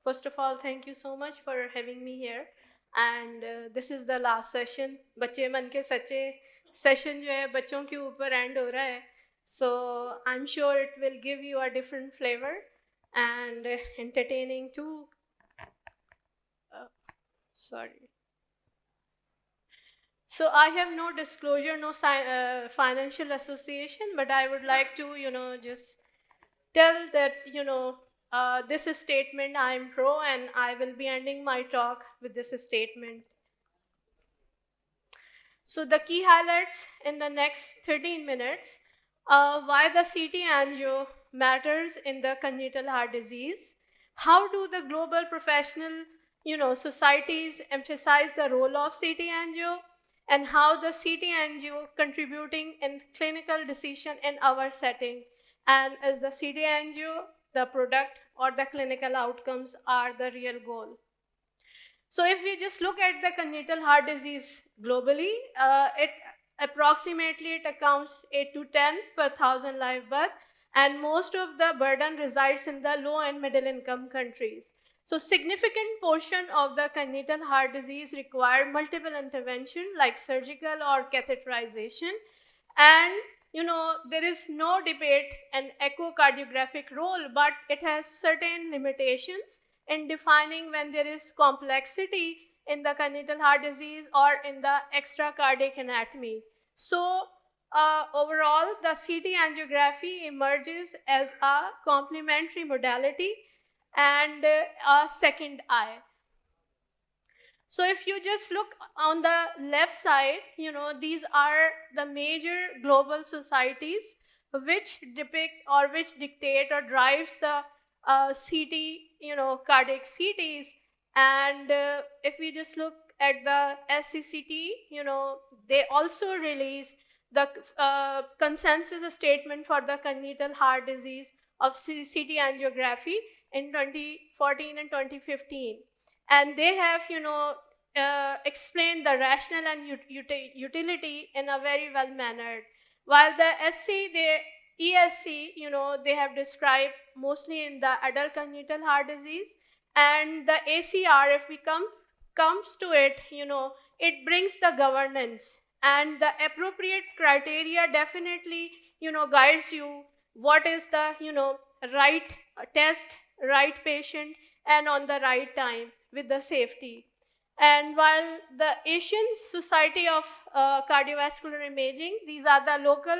First of all, thank you so much for having me here. And this is the last session. बच्चे मन के सच्चे session जो है बच्चों के ऊपर end हो रहा है. So I'm sure it will give you a different flavor and entertaining too. Sorry. So I have no disclosure, no financial association, but I would like to, just tell that, this statement I am pro, and I will be ending my talk with this statement. So the key highlights in the next 13 minutes, why the CT angio matters in the congenital heart disease, how do the global professional, societies emphasize the role of CT angio, and how the CT angio contributing in clinical decision in our setting, and is the CT angio the product or the clinical outcomes are the real goal. So if we just look at the congenital heart disease globally, it approximately it accounts 8 to 10 per thousand live birth, and most of the burden resides in the low and middle income countries. So significant portion of the congenital heart disease require multiple intervention like surgical or catheterization, and there is no debate an echocardiographic role, but it has certain limitations in defining when there is complexity in the congenital heart disease or in the extracardiac anatomy. So overall, the CT angiography emerges as a complementary modality and a second eye. So if you just look on the left side, these are the major global societies which depict or which dictate or drives the CT, cardiac CTs. And if we just look at the SCCT, they also release the consensus statement for the congenital heart disease of CT angiography in 2014 and 2015. And they have, explained the rationale and utility in a very well mannered. While the ESC, they have described mostly in the adult congenital heart disease, and the ACR, if we comes to it, it brings the governance, and the appropriate criteria definitely, guides you what is the, right test, right patient, and on the right time with the safety. And while the Asian Society of Cardiovascular Imaging, these are the local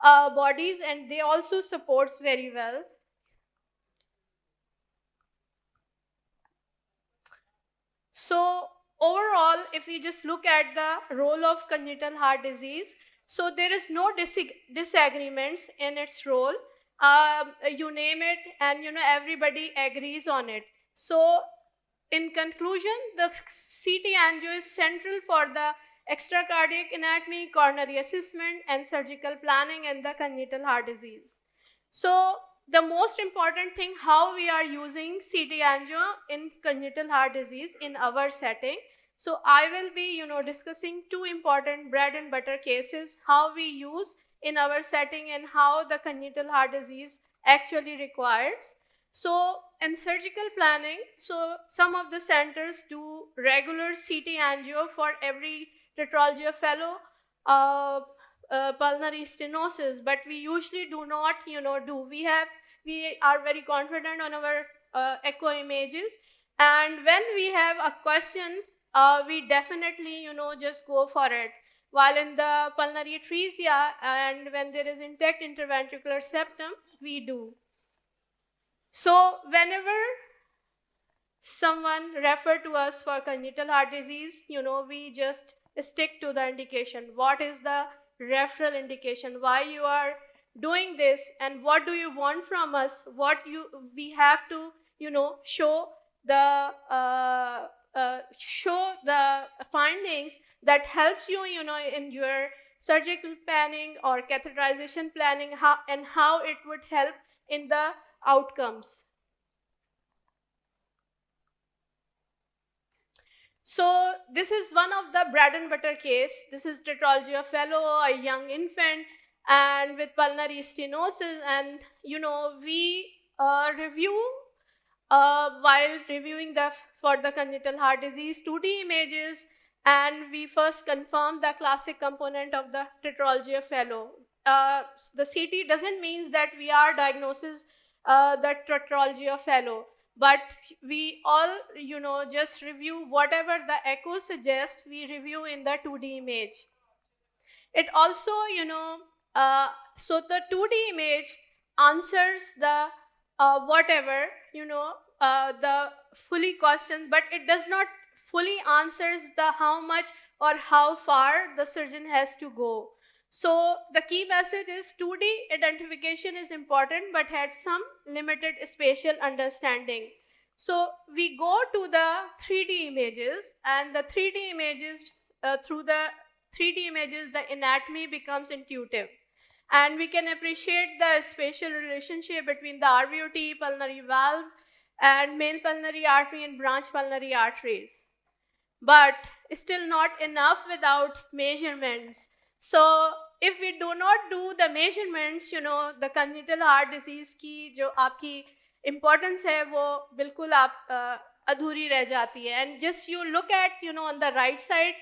bodies, and they also supports very well. So overall, if we just look at the role of congenital heart disease, so there is no disagreements in its role. You name it, and everybody agrees on it. So in conclusion, the CT angio is central for the extracardiac anatomy, coronary assessment, and surgical planning in the congenital heart disease. So the most important thing, how we are using CT angio in congenital heart disease in our setting. So I will be, discussing two important bread and butter cases, how we use in our setting and how the congenital heart disease actually requires. So in surgical planning, so some of the centers do regular CT angio for every tetralogy fellow, pulmonary stenosis, but we usually do not, we are very confident on our echo images, and when we have a question, we definitely, just go for it. While in the pulmonary atresia and when there is intact interventricular septum, we do. So whenever someone refer to us for congenital heart disease, we just stick to the indication. What is the referral indication? Why you are doing this, and what do you want from us? We have to, show the findings that helps you, in your surgical planning or catheterization planning, how it would help in the outcomes. So this is one of the bread and butter case. This is tetralogy fellow, a young infant, and with pulmonary stenosis. And we review while reviewing for the congenital heart disease 2D images, and we first confirmed the classic component of the tetralogy of Fallot. The CT doesn't mean that we are diagnosis the tetralogy of Fallot, but we all, just review whatever the echo suggests, we review in the 2D image. It also, so the 2D image answers the whatever, the fully question, but it does not fully answers the how much or how far the surgeon has to go. So the key message is 2D identification is important, but had some limited spatial understanding. So we go to the 3D images, and the 3D images, through the 3D images, the anatomy becomes intuitive. And we can appreciate the spatial relationship between the RVOT, pulmonary valve, and main pulmonary artery and branch pulmonary arteries. But still not enough without measurements. So if we do not do the measurements, the congenital heart disease की जो आपकी importance है वो बिल्कुल आप अधूरी रह जाती है. And just you look at, on the right side,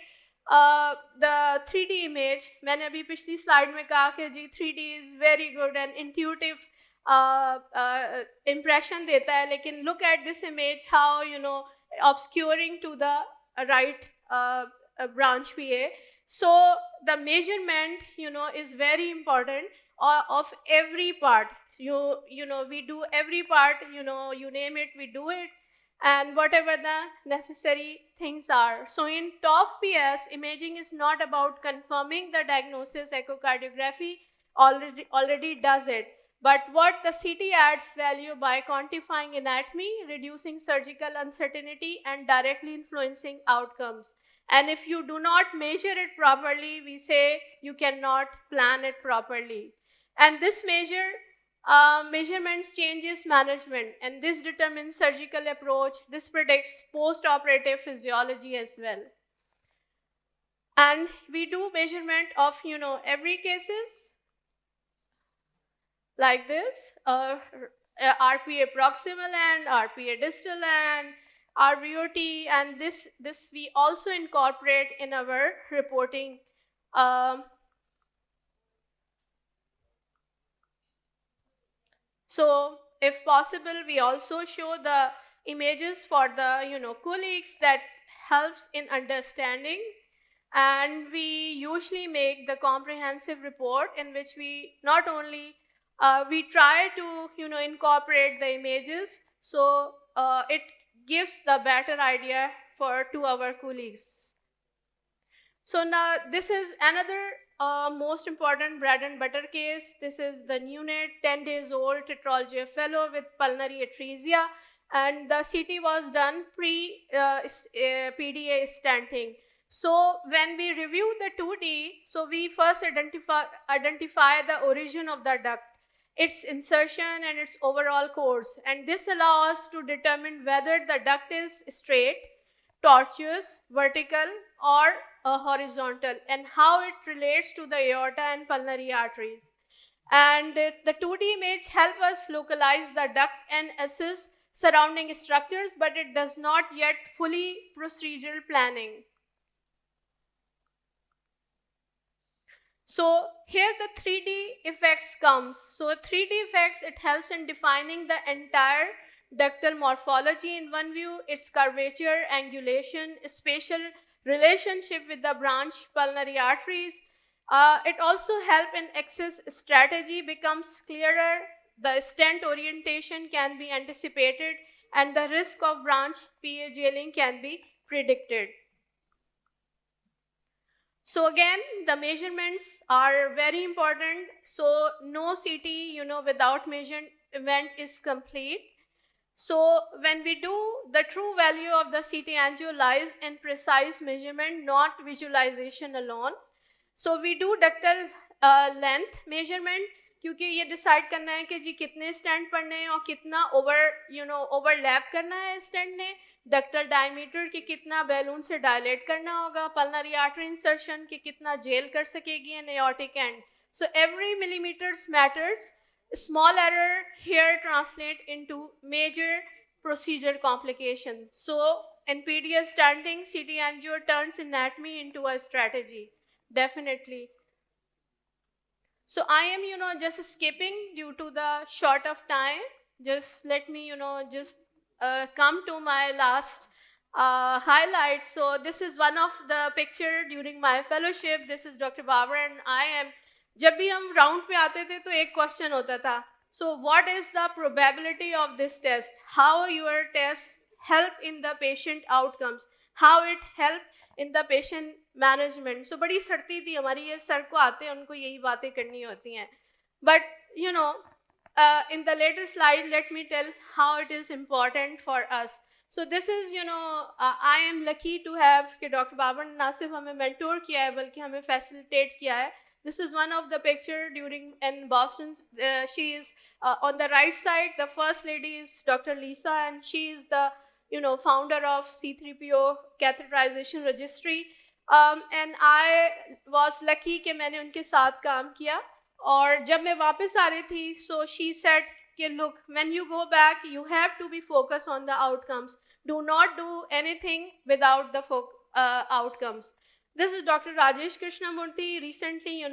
the 3D image, मैंने अभी पिछली slide में कहा कि जी 3D is very good and intuitive impression देता है, लेकिन look at this image, how, obscuring to the right branch PA. So the measurement, is very important of every part. We do every part, you name it, we do it, and whatever the necessary things are. So in TOF PS, imaging is not about confirming the diagnosis. Echocardiography already does it. But what the CT adds value by quantifying anatomy, reducing surgical uncertainty, and directly influencing outcomes. And if you do not measure it properly, we say you cannot plan it properly. And this measurements changes management, and this determines surgical approach. This predicts post-operative physiology as well. And we do measurement of, every cases like this, RPA proximal end, RPA distal end, RVOT, and this we also incorporate in our reporting. So if possible, we also show the images for the colleagues that helps in understanding. And we usually make the comprehensive report in which we not only we try to incorporate the images, so it gives the better idea to our colleagues. So now this is another most important bread and butter case. This is the neonate, 10 days old, tetralogy of Fallot with pulmonary atresia, and the CT was done pre-PDA stenting. So when we review the 2D, so we first identify the origin of the duct, its insertion and its overall course, and this allows us to determine whether the duct is straight, tortuous, vertical, or horizontal, and how it relates to the aorta and pulmonary arteries. And the 2D image help us localize the duct and assess surrounding structures, but it does not yet fully procedural planning. So here the 3D effects comes. So 3D effects, it helps in defining the entire ductal morphology in one view, its curvature, angulation, spatial relationship with the branch pulmonary arteries. It also helps in access strategy becomes clearer, the stent orientation can be anticipated, and the risk of branch PA jailing can be predicted. So again, the measurements are very important. So no CT, without measurement is complete. So when we do, the true value of the CT angio lies in precise measurement, not visualization alone. So we do ductal length measurement, क्योंकि ये decide करना है कि जी कितने stent पड़ने हैं और कितना ओवरलैप करना है स्टेंट ने, डक्टल डायमीटर की कितना बैलून से डायलेट करना होगा, पल्मनरी आर्टरी इंसर्शन की कितना जेल कर सकेगी an aortic end. So every millimeters matters. Small error here translate into major procedure complication. So in PDS standing, CT angio turns anatomy into a strategy, definitely. So I am, just skipping due to the short of time. Just let me, just come to my last highlight. So this is one of the picture during my fellowship. This is Dr. Babar and I am. जब भी हम round पे आते थे तो एक question होता था. So what is the probability of this test? How your test help in the patient outcomes? How it help in the patient management. सो बड़ी सड़ती थी हमारी, ये सर को आते हैं उनको यही बातें करनी होती हैं. But in the later slide, let me tell how it is important for us. So this is, I am lucky to have कि डॉक्टर बाबर ने ना सिर्फ हमें मेंटोर किया है बल्कि हमें फैसिलिटेट किया है. This is one of the picture during in Boston. She is on the right side. The first lady is Dr. Lisa, and she is the founder of C3PO catheterization registry. And I was lucky कि मैंने उनके साथ काम किया. और जब मैं वापस आ रही थी, so she said कि look, when you go back, you have to be focused on the outcomes. Do not do anything without the outcomes. This is Dr. Rajesh Krishnamurthy. Recently,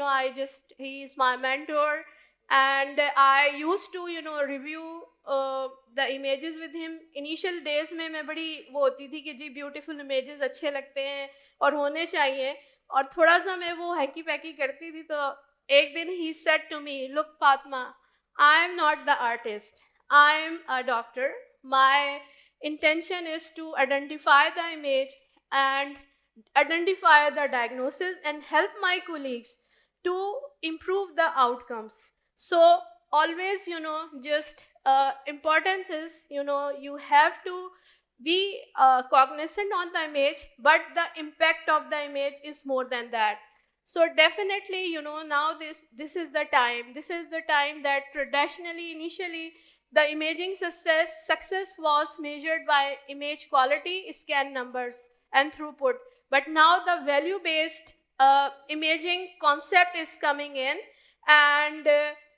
he is my mentor, and I used to, review the images with him. Initial days में मैं बड़ी वो होती थी कि जी beautiful images अच्छे लगते हैं और होने चाहिए, और थोड़ा सा मैं वो हैकी पैकी करती थी. तो एक दिन he said to me, look Padma, I am not the artist. I am a doctor. My intention is to identify the image and identify the diagnosis and help my colleagues to improve the outcomes. So always, just importance is, you have to be cognizant on the image, but the impact of the image is more than that. So definitely, now this is the time. This is the time that traditionally, initially, the imaging success was measured by image quality, scan numbers, and throughput. But now the value-based imaging concept is coming in, and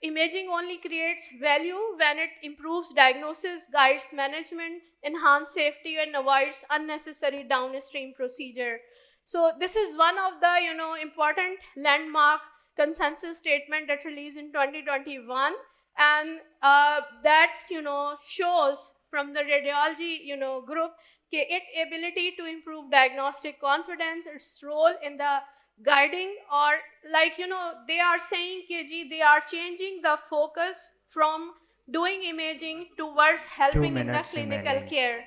imaging only creates value when it improves diagnosis, guides management, enhances safety, and avoids unnecessary downstream procedure. So this is one of the important landmark consensus statement that released in 2021, and that shows from the radiology group its ability to improve diagnostic confidence, its role in the guiding, or they are saying they are changing the focus from doing imaging towards helping in the clinical care.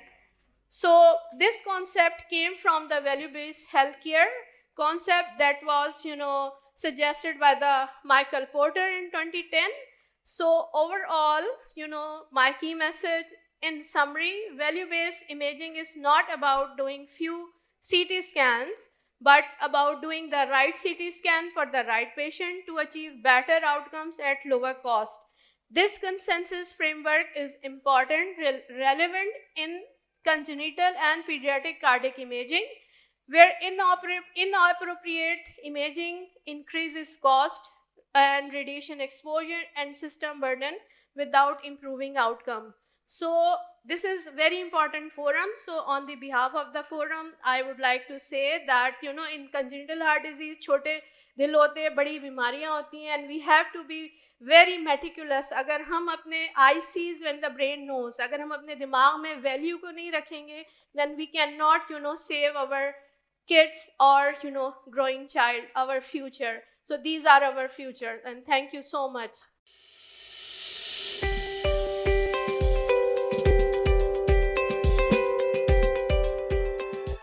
So this concept came from the value-based healthcare concept that was suggested by the Michael Porter in 2010. So overall, my key message in summary, value-based imaging is not about doing few CT scans, but about doing the right CT scan for the right patient to achieve better outcomes at lower cost. This consensus framework is important, relevant in congenital and pediatric cardiac imaging, where inappropriate imaging increases cost and radiation exposure and system burden without improving outcome. So this is a very important forum. So on the behalf of the forum, I would like to say that in congenital heart disease, छोटे दिल होते हैं, बड़ी बीमारियां होती हैं, and we have to be very meticulous. अगर हम अपने eye sees when the brain knows, अगर हम अपने दिमाग में value को नहीं रखेंगे, then we cannot save our kids or growing child, our future. So these are our future, and thank you so much.